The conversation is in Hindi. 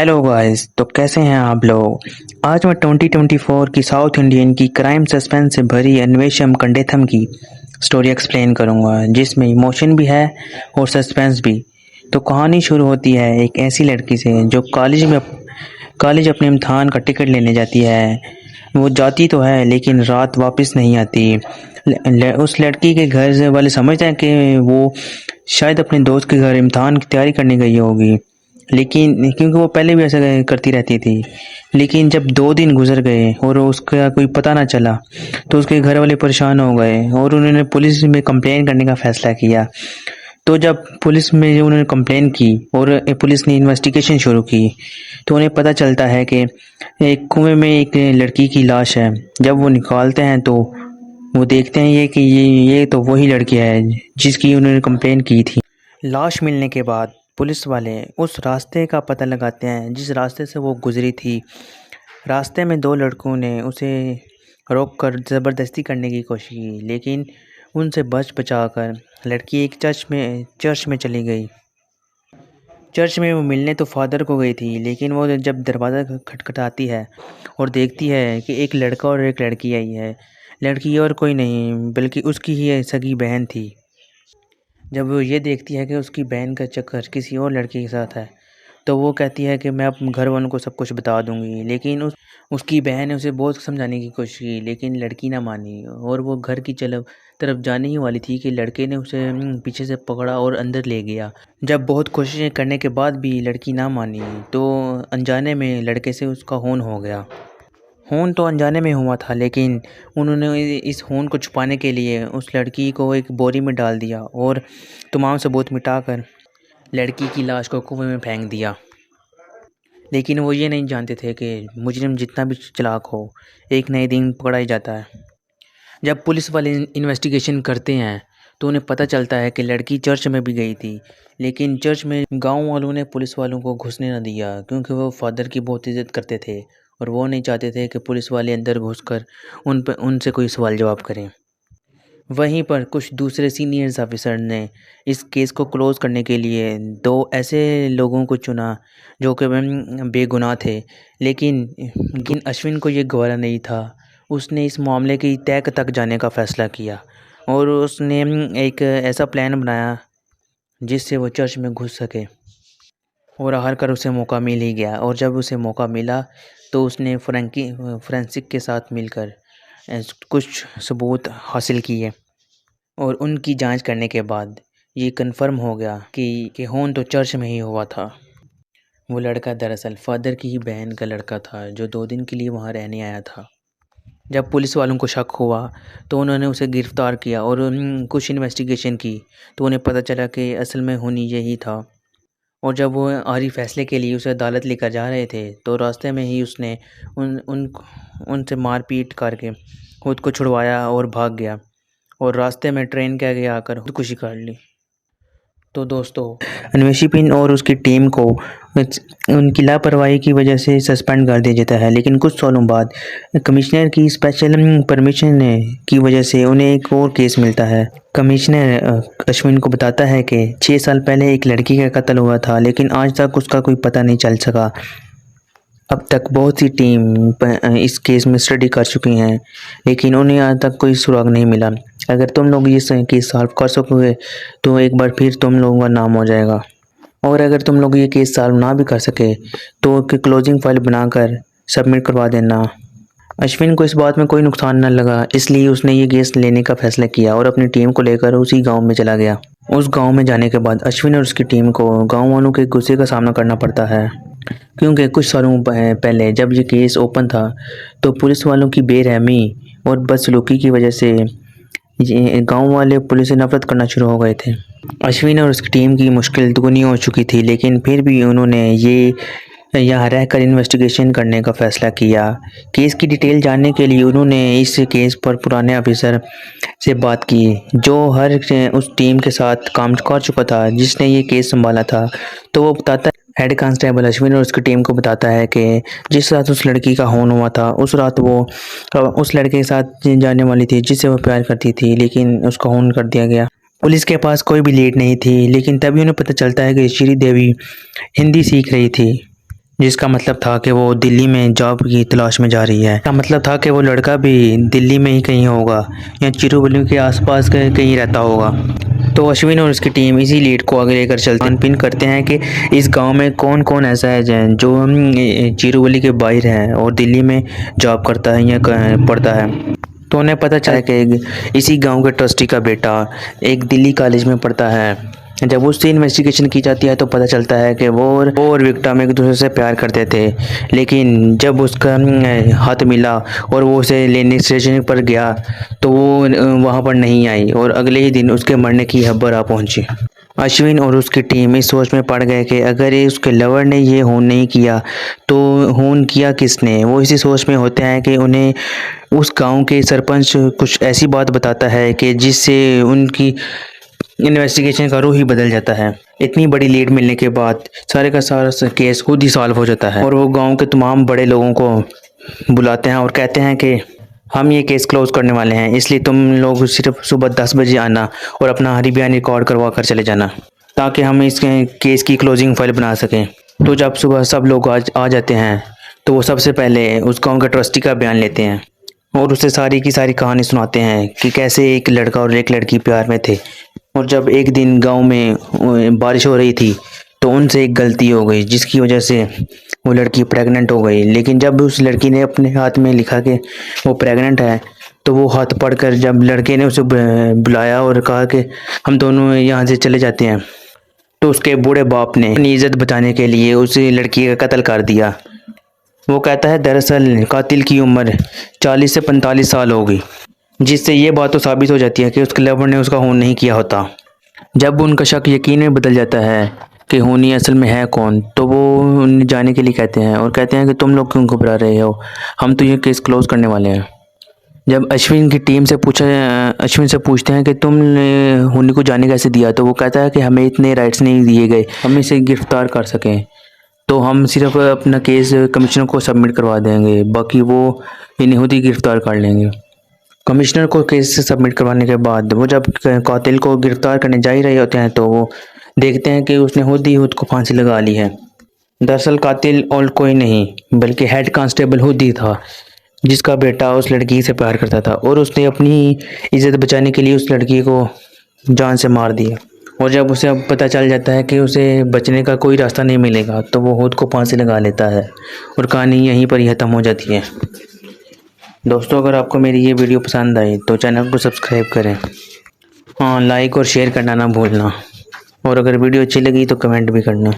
हेलो गाइस, तो कैसे हैं आप लोग। आज मैं 2024 की साउथ इंडियन की क्राइम सस्पेंस से भरी अन्वेषम कंडेथम की स्टोरी एक्सप्लेन करूंगा, जिसमें इमोशन भी है और सस्पेंस भी। तो कहानी शुरू होती है एक ऐसी लड़की से जो कॉलेज अपने इम्तहान का टिकट लेने जाती है। वो जाती तो है लेकिन रात वापस नहीं आती। उस लड़की के घर से वाले समझते हैं कि वो शायद अपने दोस्त के घर इम्तहान की तैयारी करने गई होगी, लेकिन क्योंकि वो पहले भी ऐसा करती रहती थी। लेकिन जब 2 दिन गुज़र गए और उसका कोई पता ना चला, तो उसके घर वाले परेशान हो गए और उन्होंने पुलिस में कंप्लेन करने का फ़ैसला किया। तो जब पुलिस में जो उन्होंने कंप्लेन की और पुलिस ने इन्वेस्टिगेशन शुरू की, तो उन्हें पता चलता है कि एक कुएँ में एक लड़की की लाश है। जब वो निकालते हैं तो वो देखते हैं ये तो वही लड़की है जिसकी उन्होंने कंप्लेन की थी। लाश मिलने के बाद पुलिस वाले उस रास्ते का पता लगाते हैं जिस रास्ते से वो गुजरी थी। रास्ते में 2 लड़कों ने उसे रोककर ज़बरदस्ती करने की कोशिश की, लेकिन उनसे बच बचाकर लड़की एक चर्च में चली गई। चर्च में वो मिलने तो फादर को गई थी, लेकिन वो जब दरवाज़ा खटखटाती है और देखती है कि एक लड़का और एक लड़की आई है। लड़की और कोई नहीं बल्कि उसकी ही सगी बहन थी। जब वो ये देखती है कि उसकी बहन का चक्कर किसी और लड़के के साथ है, तो वो कहती है कि मैं अपने घर वालों को सब कुछ बता दूंगी। लेकिन उसकी बहन ने उसे बहुत समझाने की कोशिश की, लेकिन लड़की ना मानी और वो घर की तरफ जाने ही वाली थी कि लड़के ने उसे पीछे से पकड़ा और अंदर ले गया। जब बहुत कोशिशें करने के बाद भी लड़की ना मानी, तो अनजाने में लड़के से उसका खून हो गया। खून तो अनजाने में हुआ था, लेकिन उन्होंने इस खून को छुपाने के लिए उस लड़की को एक बोरी में डाल दिया और तमाम सबूत मिटाकर लड़की की लाश को कुएं में फेंक दिया। लेकिन वो ये नहीं जानते थे कि मुजरिम जितना भी चालाक हो, एक नए दिन पकड़ा ही जाता है। जब पुलिस वाले इन्वेस्टिगेशन करते हैं, तो उन्हें पता चलता है कि लड़की चर्च में भी गई थी, लेकिन चर्च में गांव वालों ने पुलिस वालों को घुसने न दिया, क्योंकि वो फादर की बहुत इज्जत करते थे और वो नहीं चाहते थे कि पुलिस वाले अंदर घुसकर उनसे कोई सवाल जवाब करें। वहीं पर कुछ दूसरे सीनियर्स ऑफिसर ने इस केस को क्लोज करने के लिए 2 ऐसे लोगों को चुना जो कि बेगुनाह थे, लेकिन अश्विन को ये गवारा नहीं था। उसने इस मामले की तह तक जाने का फ़ैसला किया और उसने एक ऐसा प्लान बनाया जिससे वो चर्च में घुस सके, और आखिरकार उसे मौका मिल ही गया। और जब उसे मौका मिला, तो उसने फोरेंसिक के साथ मिलकर कुछ सबूत हासिल किए और उनकी जांच करने के बाद ये कन्फर्म हो गया कि खून तो चर्च में ही हुआ था। वो लड़का दरअसल फादर की ही बहन का लड़का था जो 2 दिन के लिए वहाँ रहने आया था। जब पुलिस वालों को शक हुआ, तो उन्होंने उसे गिरफ़्तार किया और कुछ इन्वेस्टिगेशन की, तो उन्हें पता चला कि असल में खूनी यही था। और जब वो आखिरी फ़ैसले के लिए उसे अदालत लेकर जा रहे थे, तो रास्ते में ही उसने उन उन उनसे मारपीट करके खुद को छुड़वाया और भाग गया, और रास्ते में ट्रेन के आगे आकर खुदकुशी कर ली। तो दोस्तों, अन्वेषिपिन और उसकी टीम को उनकी लापरवाही की वजह से सस्पेंड कर दिया जाता है, लेकिन कुछ सालों बाद कमिश्नर की स्पेशल परमिशन की वजह से उन्हें एक और केस मिलता है। कमिश्नर अश्विन को बताता है कि 6 साल पहले एक लड़की का कत्ल हुआ था, लेकिन आज तक उसका कोई पता नहीं चल सका। अब तक बहुत सी टीम इस केस में स्टडी कर चुकी हैं, लेकिन उन्हें आज तक कोई सुराग नहीं मिला। अगर तुम लोग ये केस सॉल्व कर सकोगे, तो एक बार फिर तुम लोगों का नाम हो जाएगा। और अगर तुम लोग ये केस सॉल्व ना भी कर सके, तो क्लोजिंग फाइल बनाकर सबमिट करवा देना। अश्विन को इस बात में कोई नुकसान न लगा, इसलिए उसने ये केस लेने का फैसला किया और अपनी टीम को लेकर उसी गांव में चला गया। उस गांव में जाने के बाद अश्विन और उसकी टीम को गांव वालों के गुस्से का सामना करना पड़ता है, क्योंकि कुछ सालों पहले जब ये केस ओपन था, तो पुलिस वालों की बेरहमी और बदसलूकी की वजह से ये गांव वाले पुलिस से नफरत करना शुरू हो गए थे। अश्विन और उसकी टीम की मुश्किल दुगनी हो चुकी थी, लेकिन फिर भी उन्होंने यहाँ रहकर इन्वेस्टिगेशन करने का फ़ैसला किया। केस की डिटेल जानने के लिए उन्होंने इस केस पर पुराने ऑफिसर से बात की, जो उस टीम के साथ काम कर चुका था जिसने ये केस संभाला था। तो वो बताता है, हेड कांस्टेबल अश्विन और उसकी टीम को बताता है कि जिस रात उस लड़की का खून हुआ था, उस रात वो उस लड़के के साथ जाने वाली थी जिससे वो प्यार करती थी, लेकिन उसका खून कर दिया गया। पुलिस के पास कोई भी लीड नहीं थी, लेकिन तभी उन्हें पता चलता है कि श्रीदेवी हिंदी सीख रही थी। जिसका मतलब था कि वो दिल्ली में जॉब की तलाश में जा रही है। इसका मतलब था कि वो लड़का भी दिल्ली में ही कहीं होगा या चिरुवली के आसपास कहीं रहता होगा। तो अश्विन और उसकी टीम इसी लीड को आगे लेकर चलते हैं, पिन करते हैं कि इस गांव में कौन कौन ऐसा है जो चिरुवली के बाहर है और दिल्ली में जॉब करता है या पढ़ता है। तो उन्हें पता चला कि इसी गांव के ट्रस्टी का बेटा एक दिल्ली कॉलेज में पढ़ता है। जब उससे इन्वेस्टिगेशन की जाती है तो पता चलता है कि वो और विक्टिम एक दूसरे से प्यार करते थे, लेकिन जब उसका हाथ मिला और वो उसे लेने स्टेशन पर गया तो वो वहाँ पर नहीं आई और अगले ही दिन उसके मरने की खबर आ पहुंची। अश्विन और उसकी टीम इस सोच में पड़ गए कि अगर ये उसके लवर ने ये खून नहीं किया तो खून किया किसने। वो इसी सोच में होते हैं कि उन्हें उस गांव के सरपंच कुछ ऐसी बात बताता है कि जिससे उनकी इन्वेस्टिगेशन का रुख ही बदल जाता है। इतनी बड़ी लीड मिलने के बाद सारे का सारा केस खुद ही सॉल्व हो जाता है और वो गांव के तमाम बड़े लोगों को बुलाते हैं और कहते हैं कि हम ये केस क्लोज करने वाले हैं, इसलिए तुम लोग सिर्फ सुबह 10 बजे आना और अपना हरी बयान रिकॉर्ड करवा कर चले जाना ताकि हम इस केस की क्लोजिंग फाइल बना सकें। तो जब सुबह सब लोग आ जाते हैं तो वो सबसे पहले उस गांव के ट्रस्टी का बयान लेते हैं और उसे सारी की सारी कहानी सुनाते हैं कि कैसे एक लड़का और एक लड़की प्यार में थे और जब एक दिन गांव में बारिश हो रही थी तो उनसे एक गलती हो गई जिसकी वजह से वो लड़की प्रेग्नेंट हो गई। लेकिन जब उस लड़की ने अपने हाथ में लिखा कि वो प्रेग्नेंट है तो वो हाथ पढ़कर जब लड़के ने उसे बुलाया और कहा कि हम दोनों यहाँ से चले जाते हैं, तो उसके बूढ़े बाप ने अपनी इज्जत बचाने के लिए उस लड़की का कत्ल कर दिया। वो कहता है दरअसल कातिल की उम्र 40 से 45 साल होगी, जिससे ये बात तो साबित हो जाती है कि उसके लवर ने उसका खून नहीं किया होता। जब उनका शक यकीन में बदल जाता है कि खूनी असल में है कौन, तो वो उन्हें जाने के लिए कहते हैं और कहते हैं कि तुम लोग क्यों घबरा रहे हो, हम तो ये केस क्लोज करने वाले हैं। जब अश्विन की टीम से अश्विन से पूछते हैं कि तुमने खूनी को जाने कैसे दिया, तो वो कहता है कि हमें इतने राइट्स नहीं दिए गए हम इसे गिरफ्तार कर सकें, तो हम सिर्फ अपना केस कमिश्नर को सबमिट करवा देंगे, बाकी वो इन्हें खुद ही गिरफ्तार कर लेंगे। कमिश्नर को केस सबमिट करवाने के बाद वो जब कातिल को गिरफ्तार करने जा ही रहे होते हैं तो वो देखते हैं कि उसने खुद को फांसी लगा ली है। दरअसल कातिल और कोई नहीं बल्कि हेड कांस्टेबल खुद ही था, जिसका बेटा उस लड़की से प्यार करता था और उसने अपनी इज्जत बचाने के लिए उस लड़की को जान से मार दिया। और जब उसे अब पता चल जाता है कि उसे बचने का कोई रास्ता नहीं मिलेगा तो वो खुद को फांसी लगा लेता है और कहानी यहीं पर ही ख़त्म हो जाती है। दोस्तों, अगर आपको मेरी ये वीडियो पसंद आई तो चैनल को सब्सक्राइब करें, हाँ लाइक और शेयर करना ना भूलना, और अगर वीडियो अच्छी लगी तो कमेंट भी करना।